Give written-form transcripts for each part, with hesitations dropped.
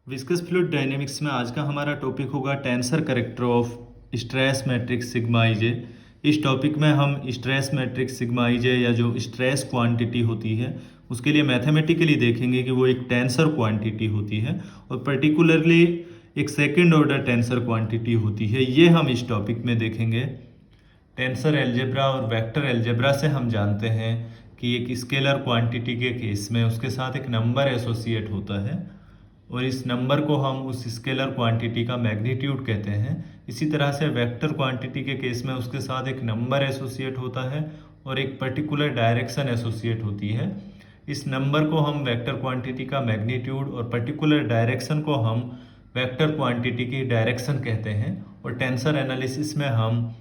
Viscous fluid dynamics में आज का हमारा टॉपिक होगा tensor character of stress matrix sigma I J. इस टॉपिक में हम स्ट्रेस मैट्रिक्स सिग्मा आईजे या जो स्ट्रेस क्वांटिटी होती है उसके लिए मैथमेटिकली देखेंगे कि वो एक टेंसर क्वांटिटी होती है और पर्टिकुलरली एक सेकंड ऑर्डर टेंसर क्वांटिटी होती है। ये हम इस टॉपिक में देखेंगे। टेंसर एल्जेब्रा और वेक्टर एल्जेब्रा से हम जानते हैं कि एक स्केलर क्वांटिटी के केस में उसके साथ एक नंबर एसोसिएट होता है और इस नंबर को हम उस स्केलर क्वांटिटी का मैग्नीट्यूड कहते हैं। इसी तरह से वेक्टर क्वांटिटी के केस में उसके साथ एक नंबर एसोसिएट होता है और एक पर्टिकुलर डायरेक्शन एसोसिएट होती है। इस नंबर को हम वेक्टर क्वांटिटी का मैग्नीट्यूड और पर्टिकुलर डायरेक्शन को हम वेक्टर क्वांटिटी की डायरेक्शन कहते हैं। और टेंसर एनालिसिस में हम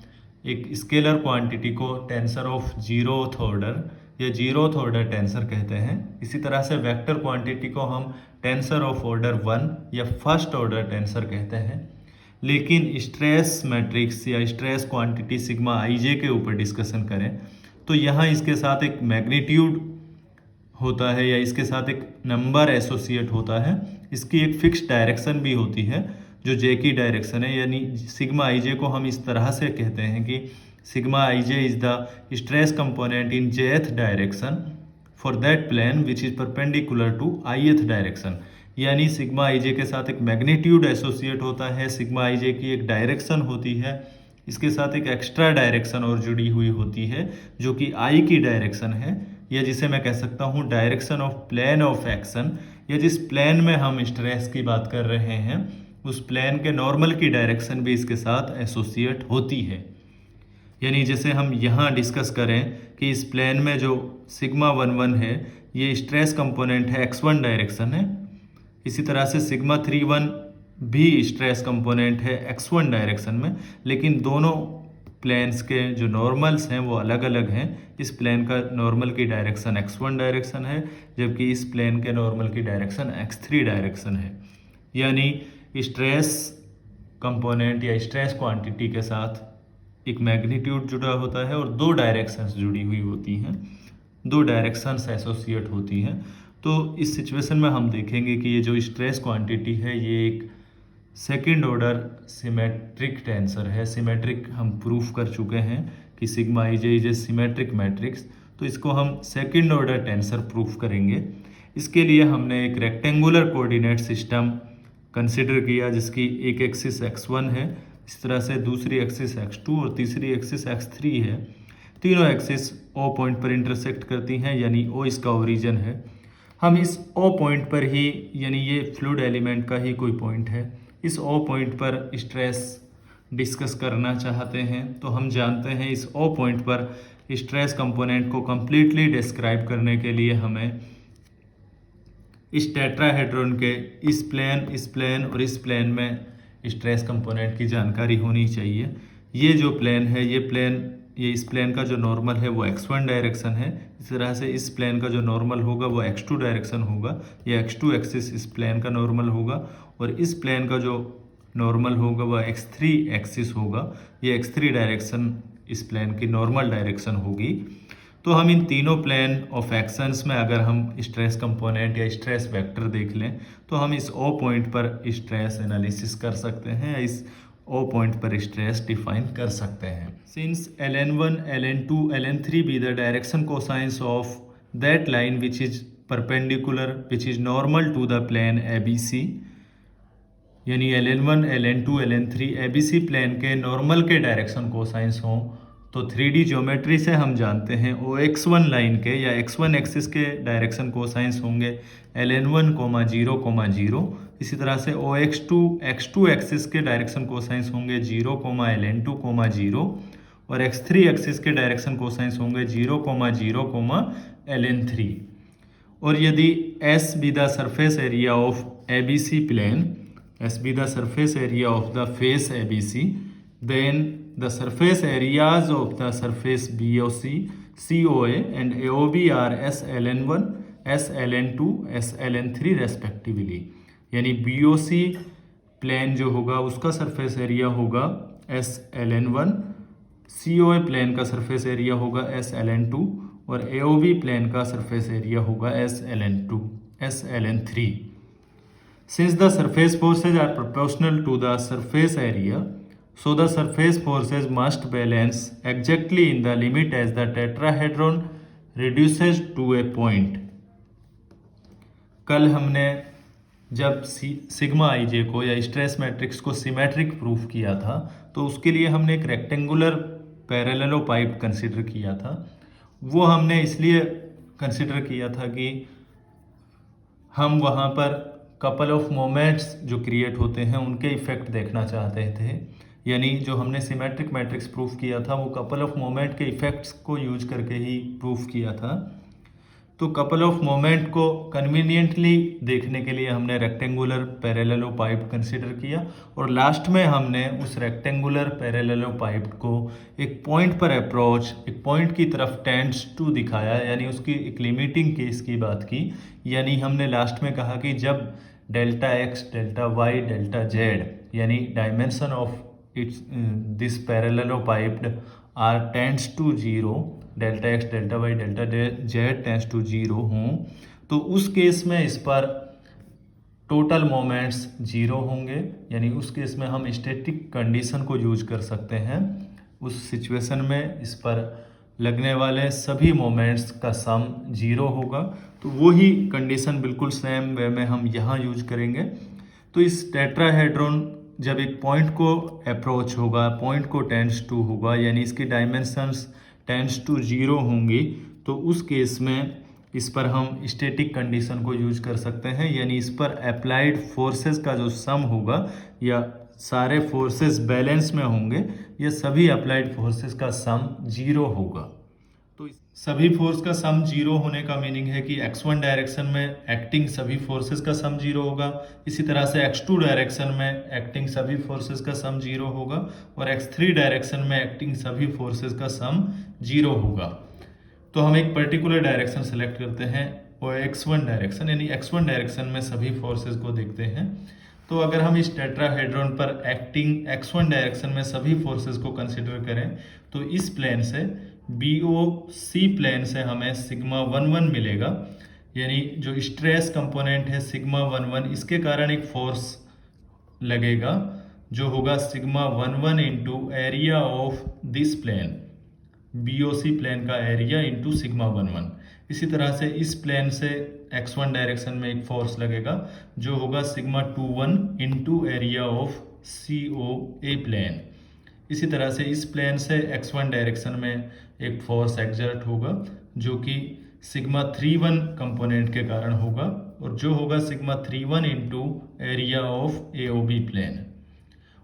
एक स्केलर क्वांटिटी को टेंसर ऑफ जीरोथ ऑर्डर या जीरोथ ऑर्डर टेंसर कहते हैं। इसी तरह से वेक्टर क्वांटिटी को हम टेंसर ऑफ ऑर्डर 1 या फर्स्ट ऑर्डर टेंसर कहते हैं। लेकिन स्ट्रेस मैट्रिक्स या स्ट्रेस क्वांटिटी सिग्मा आईजे के ऊपर डिस्कशन करें तो यहाँ इसके साथ एक मैग्नीट्यूड होता है या इसके साथ एक नंबर एसोसिएट होता है। इसकी एक फिक्स डायरेक्शन भी होती है जो जे की डायरेक्शन है, यानी सिग्मा आईजे को हम इस तरह से कहते हैं कि sigma IJ is the stress component in jth direction for that plane which is perpendicular to ith direction. यानी सिग्मा आईजे के साथ एक मैग्नीट्यूड एसोसिएट होता है, सिग्मा आईजे की एक डायरेक्शन होती है, इसके साथ एक एक्स्ट्रा डायरेक्शन और जुड़ी हुई होती है जो कि आई की डायरेक्शन है या जिसे मैं कह सकता हूँ direction of plane of action, या जिस प्लेन में हम स्ट्रेस की बात कर रहे हैं उस प्लेन के नॉर्मल की डायरेक्शन भी इसके साथ एसोसिएट होती है। यानी जैसे हम यहाँ डिस्कस करें कि इस प्लेन में जो सिग्मा 11 है ये स्ट्रेस कंपोनेंट है x1 डायरेक्शन है, इसी तरह से सिग्मा 31 भी स्ट्रेस कंपोनेंट है x1 डायरेक्शन में, लेकिन दोनों प्लेन्स के जो नॉर्मल्स हैं वो अलग अलग हैं। इस प्लेन का नॉर्मल की डायरेक्शन x1 डायरेक्शन है जबकि इस प्लेन के नॉर्मल की डायरेक्शन x3 डायरेक्शन है। यानी स्ट्रेस कंपोनेंट या स्ट्रेस क्वांटिटी के साथ एक मैग्नीट्यूड जुड़ा होता है और दो डायरेक्शंस जुड़ी हुई होती हैं, दो डायरेक्शंस एसोसिएट होती हैं। तो इस सिचुएशन में हम देखेंगे कि ये जो स्ट्रेस क्वांटिटी है ये एक सेकंड ऑर्डर सिमेट्रिक टेंसर है। सिमेट्रिक हम प्रूफ कर चुके हैं कि sigma IJ is a symmetric matrix, तो इसको हम सेकंड ऑर्डर टेंसर प्रूफ करेंगे। इसके लिए हमने एक रेक्टेंगुलर कोऑर्डिनेट सिस्टम कंसिडर किया जिसकी एक एक्सिस x1 है, इस तरह से दूसरी एक्सिस x2 और तीसरी एक्सिस x3 है। तीनों एक्सिस O पॉइंट पर इंटरसेक्ट करती हैं यानी O इसका ओरिजिन है। हम इस O पॉइंट पर ही, यानी ये फ्लूइड एलिमेंट का ही कोई पॉइंट है, इस O पॉइंट पर स्ट्रेस डिस्कस करना चाहते हैं। तो हम जानते हैं इस O पॉइंट पर स्ट्रेस कंपोनेंट को कंप्लीटली डिस्क्राइब करने के लिए हमें इस टेट्राहेड्रॉन के इस प्लेन और इस प्लेन में स्ट्रेस कंपोनेंट की जानकारी होनी चाहिए। ये जो प्लेन है ये इस प्लेन का जो नॉर्मल है वो x1 डायरेक्शन है, इस तरह से इस प्लेन का जो नॉर्मल होगा वो x2 डायरेक्शन होगा, ये x2 एक्सिस इस प्लेन का नॉर्मल होगा और इस प्लेन का जो नॉर्मल होगा वह x3 एक्सिस होगा, ये x3 डायरेक्शन इस प्लेन की नॉर्मल डायरेक्शन होगी। तो हम इन तीनों प्लेन ऑफ एक्शंस में अगर हम स्ट्रेस कंपोनेंट या स्ट्रेस वेक्टर देख लें तो हम इस O पॉइंट पर स्ट्रेस एनालिसिस कर सकते हैं या इस O पॉइंट पर स्ट्रेस डिफाइन कर सकते हैं। Since ln1 ln2 ln3 be the direction cosines of that line which is perpendicular which is normal to the plane ABC, यानी ln1 ln2 ln3 ABC plane के नॉर्मल के direction cosines हों तो 3D geometry से हम जानते हैं OX1 line के या x1 एक्सिस के डायरेक्शन कोसाइंस होंगे ln1, 0, 0। इसी तरह से OX2 x2 एक्सिस के डायरेक्शन कोसाइंस होंगे 0, ln2, 0 और x3 एक्सिस के डायरेक्शन कोसाइंस होंगे 0, 0, ln3। और यदि S be the surface area of ABC plane, S be the surface area of the face ABC, then the surface areas of the surface BOC, COA and AOB are SLN1, SLN2, SLN3 respectively। यानी BOC plane जो होगा उसका surface area होगा SLN1, COA plane का surface area होगा SLN2 और AOB plane का surface area होगा SLN3। Since the surface forces are proportional to the surface area, so the surface forces must balance exactly in the limit as the tetrahedron reduces to a point. कल हमने जब sigma I जे को या stress matrix को symmetric proof किया था, तो उसके लिए हमने एक रेक्टेंगुलर पैरेललोपाइप कंसिडर किया था। वो हमने इसलिए कंसिडर किया था कि हम वहाँ पर कपल ऑफ मोमेंट्स जो क्रिएट होते हैं उनके इफेक्ट देखना चाहते थे। यानी जो हमने सिमेट्रिक मैट्रिक्स प्रूफ किया था वो कपल ऑफ मोमेंट के इफेक्ट्स को यूज करके ही प्रूफ किया था। तो कपल ऑफ मोमेंट को कन्वीनियंटली देखने के लिए हमने रेक्टेंगुलर पैरेललोपाइप कंसिडर किया, और लास्ट में हमने उस रेक्टेंगुलर पैरेललोपाइप को एक पॉइंट पर अप्रोच, एक पॉइंट की तरफ टेंड्स टू दिखाया, यानी उसकी एक लिमिटिंग केस की बात की। यानी हमने लास्ट में कहा कि जब delta X, delta Y, delta Z, यानी dimension of its this parallelopiped are tends to zero, delta X, delta Y, delta Z tends to zero हों, तो उस केस में इस पर टोटल मोमेंट्स जीरो होंगे। यानी उस केस में हम स्टैटिक कंडीशन को यूज कर सकते हैं। उस सिचुएशन में इस पर लगने वाले सभी मोमेंट्स का सम जीरो होगा। तो वही कंडीशन बिल्कुल सेम वे में हम यहाँ यूज करेंगे। तो इस टेट्राहेड्रॉन जब एक पॉइंट को अप्रोच होगा, पॉइंट को टेंड्स टू होगा, यानी इसकी डायमेंशंस टेंड्स टू जीरो होंगी, तो उस केस में इस पर हम स्टैटिक कंडीशन को यूज कर सकते हैं। यानी इस पर अप्लाइड फोर्सेस का जो सम होगा, या सारे फोर्सेस बैलेंस में होंगे, या सभी अप्लाइड फोर्सेस का सम जीरो होगा। तो सभी फोर्स का सम जीरो होने का मीनिंग है कि x1 डायरेक्शन में एक्टिंग सभी फोर्सेस का सम जीरो होगा, इसी तरह से x2 डायरेक्शन में एक्टिंग सभी फोर्सेस का सम जीरो होगा, और x3 डायरेक्शन में एक्टिंग सभी फोर्सेस का सम जीरो होगा। तो हम एक पर्टिकुलर डायरेक्शन सेलेक्ट करते हैं और x1 डायरेक्शन, यानी x1 डायरेक्शन में सभी फोर्सेस को देखते हैं। तो अगर हम इस टेट्राहेड्रॉन पर एक्टिंग x1 डायरेक्शन में सभी फोर्सेस को कंसिडर करें, तो इस प्लेन से BOC प्लेन से हमें सिग्मा 11 मिलेगा। यानी जो स्ट्रेस कंपोनेंट है सिग्मा 11, इसके कारण एक फोर्स लगेगा जो होगा sigma 11 into area of this plane, BOC plane का एरिया इंटू सिग्मा 11। इसी तरह से इस प्लेन से x1 डायरेक्शन में एक फोर्स लगेगा जो होगा sigma 21 into area of COA plane. इसी तरह से इस प्लेन से x1 डायरेक्शन में एक फोर्स एक्सर्ट होगा जो कि सिग्मा 31 कंपोनेंट के कारण होगा, और जो होगा sigma 31 into area of AOB plane.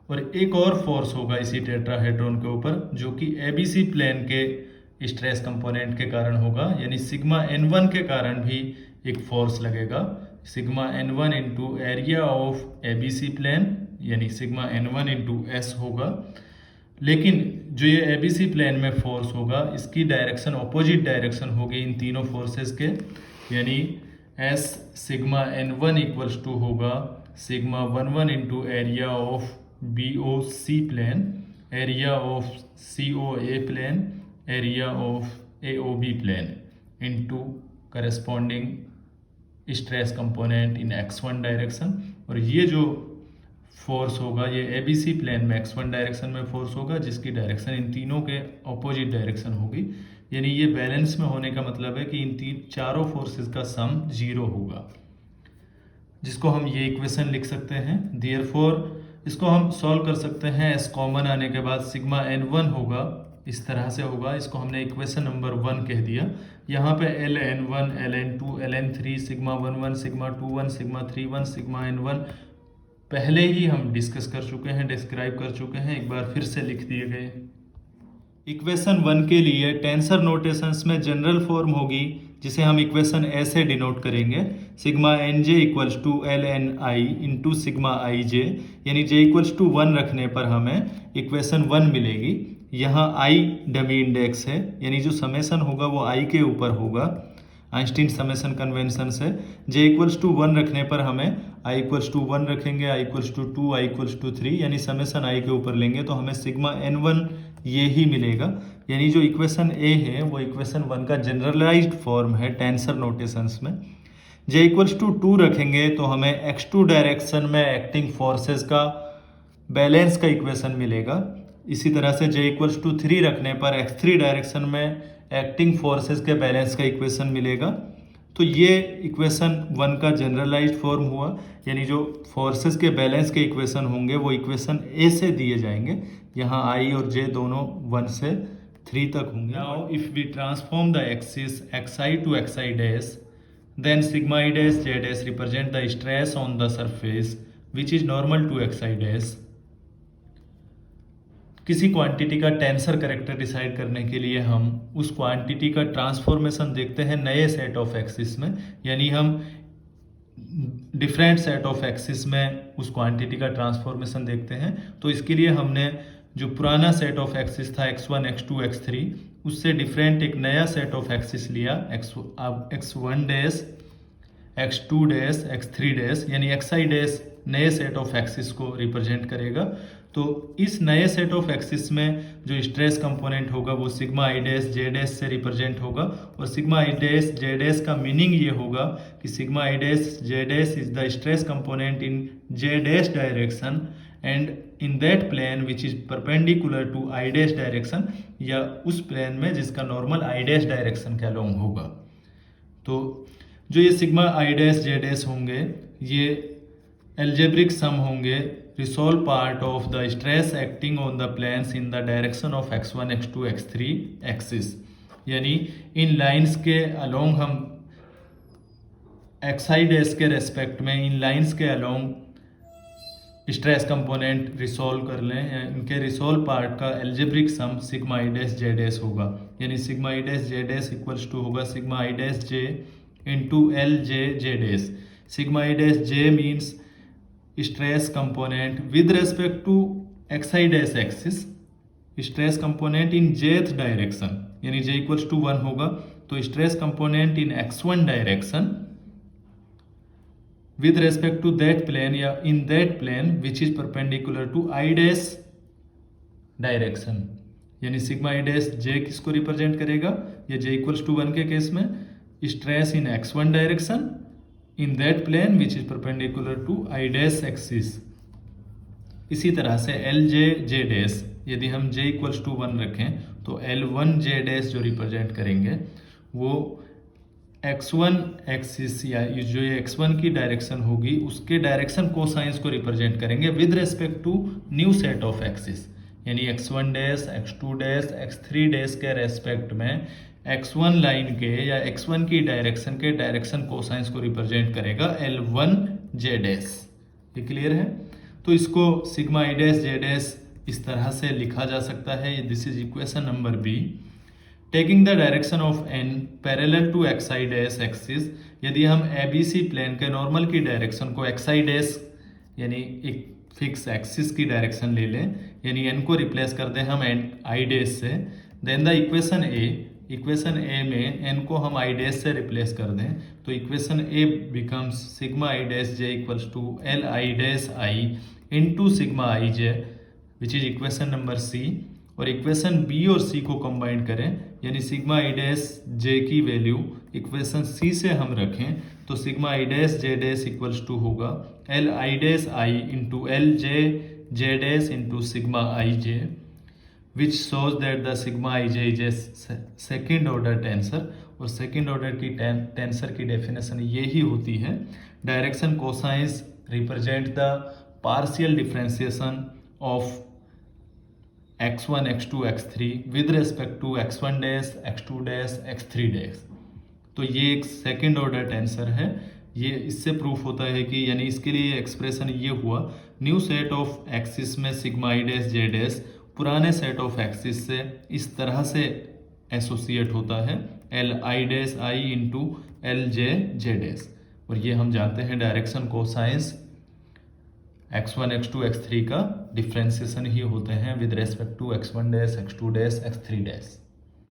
और एक और फोर्स होगा इसी टेट्राहेड्रॉन के ऊपर जो कि ABC प्लेन के स्ट्रेस कंपोनेंट के कारण होगा, यानी सिग्मा N1 के कारण भी एक फोर्स लगेगा, sigma N1 into area of ABC plane, यानी सिग्मा N1 इंटू S होगा। लेकिन जो ये ABC प्लेन में फोर्स होगा इसकी डायरेक्शन अपोजिट डायरेक्शन होगी इन तीनों फोर्सेस के, यानी S sigma N1 equals to होगा sigma 11 into area of BOC plane, area of COA plane, area of AOB plane into corresponding stress component in x1 direction. और ये जो फोर्स होगा ये ABC प्लेन में x1 डायरेक्शन में force होगा जिसकी डायरेक्शन इन तीनों के अपोजिट डायरेक्शन होगी। यानी ये बैलेंस में होने का मतलब है कि इन चारों फोर्सेस का सम जीरो होगा, जिसको हम ये इक्वेशन लिख सकते हैं। देयरफॉर इसको हम सॉल्व कर सकते हैं। S कॉमन आने के बाद सिग्मा N1 होगा, इस तरह से होगा, इसको हमने इक्वेशन नंबर 1 कह दिया। यहाँ पे ln1, ln2, ln3, sigma 11, sigma 21, sigma 31, sigma N1 पहले ही हम डिस्कस कर चुके हैं, डिस्क्राइब कर चुके हैं, एक बार फिर से लिख दिए गए। इक्वेशन 1 के लिए टेंसर नोटेशंस में जनरल फॉर्म होगी जिसे हम इक्वेशन ऐसे डिनोट करेंगे, sigma NJ equals to ln I into sigma IJ, यानी J इक्वल्स टू 1 रखने पर हमें इक्वेशन 1 मिलेगी। यहाँ I डमी इंडेक्स है, यानी जो समेसन होगा वो I के ऊपर होगा आइंस्टीन समेसन कन्वेंशन से। J इक्वल्स टू 1 रखने पर हमें I इक्वल्स टू 1 रखेंगे, I equals to 2, I equals to 3, यानी समेसन I के ऊपर लेंगे तो हमें सिग्मा N1 ये ही मिलेगा। यानी जो इक्वेशन A है वो इक्वेशन 1 का जनरलाइज्ड फॉर्म है टेंसर नोटेशंस में। जे इक्वल्स टू 2 रखेंगे तो हमें x2 डायरेक्शन में एक्टिंग फोर्सेस का बैलेंस का इक्वेशन मिलेगा। इसी तरह से जे इक्वल्स टू 3 रखने पर x3 डायरेक्शन में एक्टिंग फोर्सेस के बैलेंस का इक्वेशन मिलेगा। तो ये इक्वेशन 1 का जनरलाइज्ड फॉर्म हुआ, यानी जो फोर्सेस के बैलेंस के इक्वेशन होंगे वो इक्वेशन ए से दिए जाएंगे। यहाँ आई और जे दोनों 1 से 3 तक होंगे। Now if we transform the axis xi to xi dash, then sigma I dash j dash represent the stress on the surface which is normal to xi dash। किसी क्वांटिटी का टेंसर करेक्टर डिसाइड करने के लिए हम उस quantity का transformation देखते हैं नए सेट ऑफ एक्सिस में, यानी हम डिफरेंट सेट ऑफ एक्सिस में उस क्वांटिटी का ट्रांसफॉर्मेशन देखते हैं। तो इसके लिए हमने जो पुराना सेट ऑफ एक्सिस था x1 x2 x3, उससे डिफरेंट एक नया सेट ऑफ एक्सिस लिया x1 dash x2 dash x3 dash, यानी xi डैश नए सेट ऑफ एक्सिस को रिप्रेजेंट करेगा। तो इस नए सेट ऑफ एक्सिस में जो स्ट्रेस कंपोनेंट होगा वो sigma I dash J dash से रिप्रेजेंट होगा। और sigma I dash J dash का मीनिंग ये होगा कि sigma I dash J dash is the stress component in J dash direction and in that plane which is perpendicular to I dash direction, या उस plane में जिसका normal I dash direction के along होगा। तो जो ये sigma I dash J dash होंगे ये एल्जेब्रिक सम होंगे, resolve part of the stress acting on the planes in the direction of x1 x2 x3 axis, यानी इन लाइंस के अलोंग हम xi डैश के रेस्पेक्ट में इन लाइंस के अलोंग स्ट्रेस कंपोनेंट रिसोल्व कर लें, इनके रिसोल्व पार्ट का algebraic sum sigma I dash J dash होगा, यानी sigma I dash J dash equals to होगा sigma I dash J into L J J dash. Sigma I dash J means stress component with respect to xi dash axis, stress component in jth direction, यानी j equals to 1 होगा। तो stress component in x1 direction with respect to that plane या in that plane which is perpendicular to i dash direction, यानी sigma I dash J किसको represent करेगा, या j equals to 1 के case में stress in x1 direction in that plane which is perpendicular to I dash axis. इसी तरह से L J J dash, यदि हम j इक्वल्स टू 1 रखें तो L1 जे डैश जो रिप्रेजेंट करेंगे वो x1 एक्सिस या जो ये x1 की डायरेक्शन होगी उसके डायरेक्शन कोसाइंस को रिप्रेजेंट करेंगे with respect to new set of axis, यानी x1 dash x2 dash x3 dash के रेस्पेक्ट में x1 लाइन के या x1 की डायरेक्शन के डायरेक्शन कोसाइंस को रिप्रेजेंट करेगा L1 जे डैश। ये क्लियर है? तो इसको sigma I dash J dash इस तरह से लिखा जा सकता है, this is equation number B. Taking the direction of n parallel to xi dash axis, यदि हम ABC प्लेन के नॉर्मल की डायरेक्शन को xi डैश यानी एक फिक्स एक्सिस की डायरेक्शन ले लें, यानी n को रिप्लेस कर दें हम i डैश से, देन द इक्वेशन ए में n को हम i डैश से रिप्लेस कर दें, तो equation A becomes sigma I dash J equals to L I dash I into sigma I J which is equation number C. और equation B और सी को कंबाइन करें, यानी सिग्मा आई डैश जे की वैल्यू इक्वेशन सी से हम रखें तो sigma I dash J dash equals to होगा L I dash I into L J J dash into sigma I J, which shows that the sigma ij is a second order tensor। और second order की tensor की definition यही होती है, direction cosines represent the partial differentiation of x1 x2 x3 with respect to x1 dash x2 dash x3 dash. तो ये एक second order tensor है। ये इससे प्रूफ होता है कि यानी इसके लिए एक्सप्रेशन ये हुआ, न्यू सेट ऑफ एक्सिस में sigma I dash J dash पुराने सेट ऑफ एक्सिस से इस तरह से एसोसिएट होता है L I dash I into L J J dash. और ये हम जानते हैं direction cosines x1 x2 x3 का डिफ्रेंसिएशन ही होते हैं with respect to x1 dash x2 dash x3 dash.